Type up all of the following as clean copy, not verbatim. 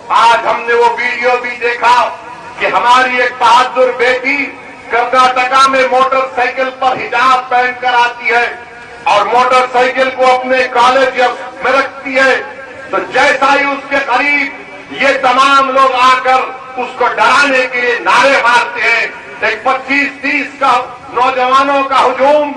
آج ہم نے وہ ویڈیو بھی دیکھا کہ ہماری ایک بہادر بیٹی کرناٹکا میں موٹر سائیکل پر حجاب پہن کر آتی ہے اور موٹر سائیکل کو اپنے کالج میں رکھتی ہے، تو جیسا ہی اس کے قریب یہ تمام لوگ آ کر اس کو ڈرانے کے لیے نعرے مارتے ہیں، ایک 25-30 کا نوجوانوں کا ہجوم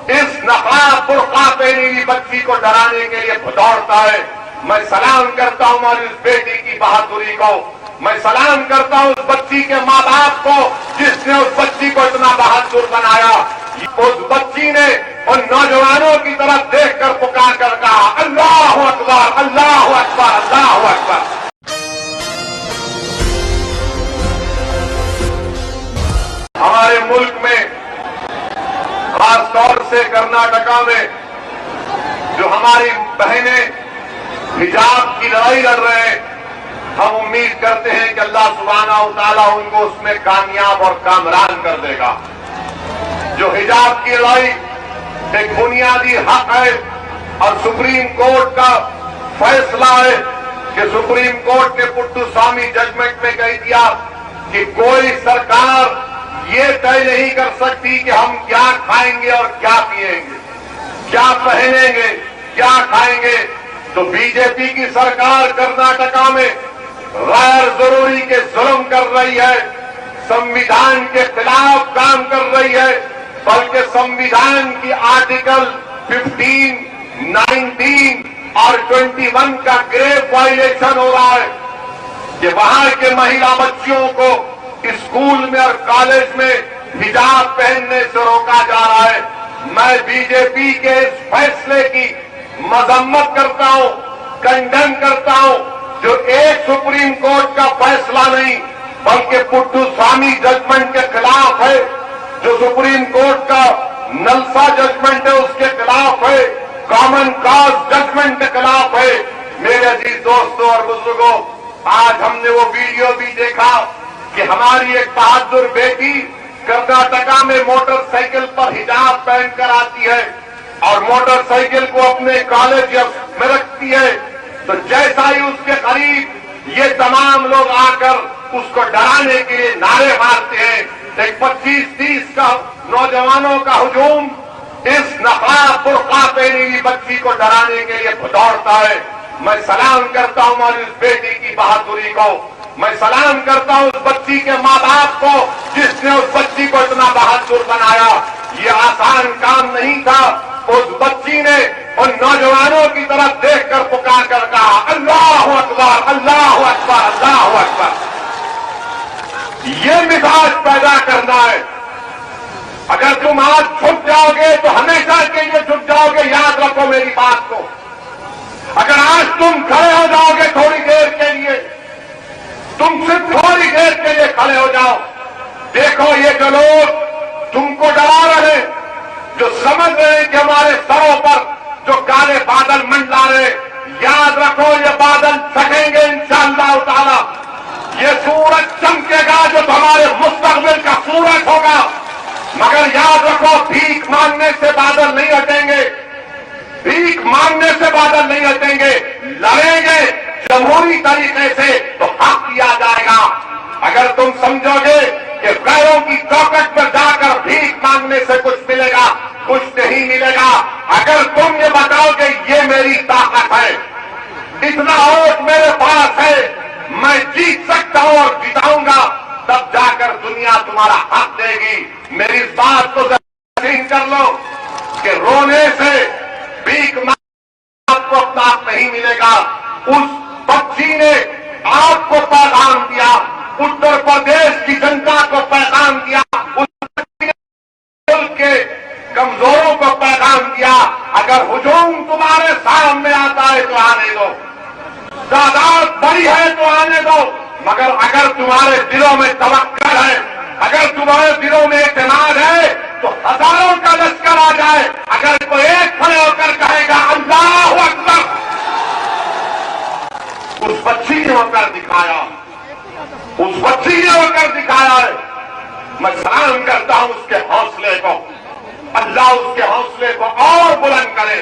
اس نقاب برقع پہنی ہوئی بچی کو ڈرانے کے لیے دوڑتا ہے۔ میں سلام کرتا ہوں ہماری اس بیٹی کی بہادری کو، میں سلام کرتا ہوں اس بچی کے ماں باپ کو جس نے اس بچی کو اتنا بہادر بنایا۔ اس بچی نے ان نوجوانوں کی طرف دیکھ کر پکار کر کہا، اللہ اکبر اللہ اکبر اللہ اکبر۔ ہمارے ملک میں خاص طور سے کرناٹکا میں جو ہماری بہنیں حجاب کی لڑائی لڑ رہے ہیں، ہم امید کرتے ہیں کہ اللہ سبحانہ و تعالیٰ ان کو اس میں کامیاب اور کامران کر دے گا۔ جو حجاب کی لڑائی ایک بنیادی حق ہے اور سپریم کورٹ کا فیصلہ ہے کہ سپریم کورٹ نے پٹو سوامی ججمنٹ میں کہہ دیا کہ کوئی سرکار یہ طے نہیں کر سکتی کہ ہم کیا کھائیں گے اور کیا پیئیں گے، کیا پہنیں گے، کیا کھائیں گے۔ تو بی جے پی کی سرکار کرناٹکا میں غیر ضروری کے ظلم کر رہی ہے، سنویدھان کے خلاف کام کر رہی ہے، بلکہ سنویدھان کی آرٹیکل 15, 19 اور 21 کا گریو وائلیشن ہو رہا ہے کہ وہاں کے مہیلا بچیوں کو اسکول میں اور کالج میں حجاب پہننے سے روکا جا رہا ہے۔ میں بی جے پی کے اس فیصلے کی مذمت کرتا ہوں، کنڈیم کرتا ہوں، جو ایک سپریم کورٹ کا فیصلہ نہیں بلکہ پٹو سوامی ججمنٹ کے خلاف ہے، جو سپریم کورٹ کا نلسا ججمنٹ ہے اس کے خلاف ہے، کامن کاز ججمنٹ کے خلاف ہے۔ میرے عزیز دوستوں اور بزرگوں، آج ہم نے وہ ویڈیو بھی دیکھا کہ ہماری ایک بہادر بیٹی کرناٹکا میں موٹر سائیکل پر حجاب پہن کر آتی ہے اور موٹر سائیکل کو اپنے کالج میں رکھتی ہے، تو جیسا ہی اس کے قریب یہ تمام لوگ آ کر اس کو ڈرانے کے لیے نعرے مارتے ہیں، ایک 25-30 کا نوجوانوں کا ہجوم اس نقاب برقع پہنی ہوئی بچی کو ڈرانے کے لیے دوڑتا ہے۔ میں سلام کرتا ہوں ہماری اس بیٹی کی بہادری کو، میں سلام کرتا ہوں اس بچی کے ماں باپ کو جس نے اس بچی کو اتنا بہادر بنایا۔ یہ آسان کام نہیں تھا۔ اس بچی نے ان نوجوانوں کی طرف دیکھ کر پکار کر کہا، اللہ اکبر اللہ اکبر اللہ اکبر۔ یہ مزاج پیدا کرنا ہے۔ اگر تم آج چھپ جاؤ گے تو ہمیشہ کے لیے چھپ جاؤ گے، یاد رکھو میری بات کو۔ اگر آج تم کھڑے ہو جاؤ گے تھوڑی دیر کے لیے، تم صرف تھوڑی دیر کے لیے کھڑے ہو جاؤ، دیکھو یہ جو لوگ تم کو ڈرا رہے ہیں، جو سمجھ رہے ہیں کہ ہمارے سروں پر جو کالے بادل منڈلا رہے، یاد رکھو یہ بادل چھٹیں گے انشاءاللہ تعالی۔ یہ سورج چمکے گا جو ہمارے مستقبل کا سورج ہوگا، مگر یاد رکھو بھیک مانگنے سے بادل نہیں ہٹیں گے، بھیک مانگنے سے بادل نہیں ہٹیں گے، لڑیں گے جمہوری طریقے سے تو حق دیا جائے گا۔ اگر تم سمجھو گے کہ غیروں کی چوکٹ پر جا کر بھیک مانگنے سے کچھ ملے گا، کچھ نہیں ملے گا۔ اگر تم یہ بتاؤ کہ یہ میری طاقت ہے، اتنا ووٹ میرے پاس ہے، میں جیت سکتا ہوں اور جتاؤں گا، تب جا کر دنیا تمہارا حق دے گی۔ میری اس بات کو یقین کر لو کہ رونے سے بھیک آپ کو اپنا حق نہیں ملے گا۔ اس بچی نے آپ کو پیغام دیا، اتر پردیش کی جنتا کو پیغام دیا، اس بچی نے ملک کے کمزوروں کو پیغام دیا، اگر ہجوم تمہارے سامنے آتا ہے تو آنے دو، تعداد بڑی ہے تو آنے دو، مگر اگر تمہارے دلوں میں توکل ہے، اگر تمہارے دلوں میں اعتماد ہے تو ہزاروں کا لشکر آ جائے، اگر کوئی ایک کھڑے ہو کر کہے گا اللہ اکبر، اس بچی نے ہو کر دکھایا، اس بچی نے ہو کر دکھایا ہے۔ میں سلام کرتا ہوں اس کے حوصلے کو، اللہ اس کے حوصلے کو اور بلند کرے۔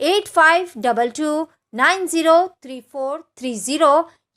8522903430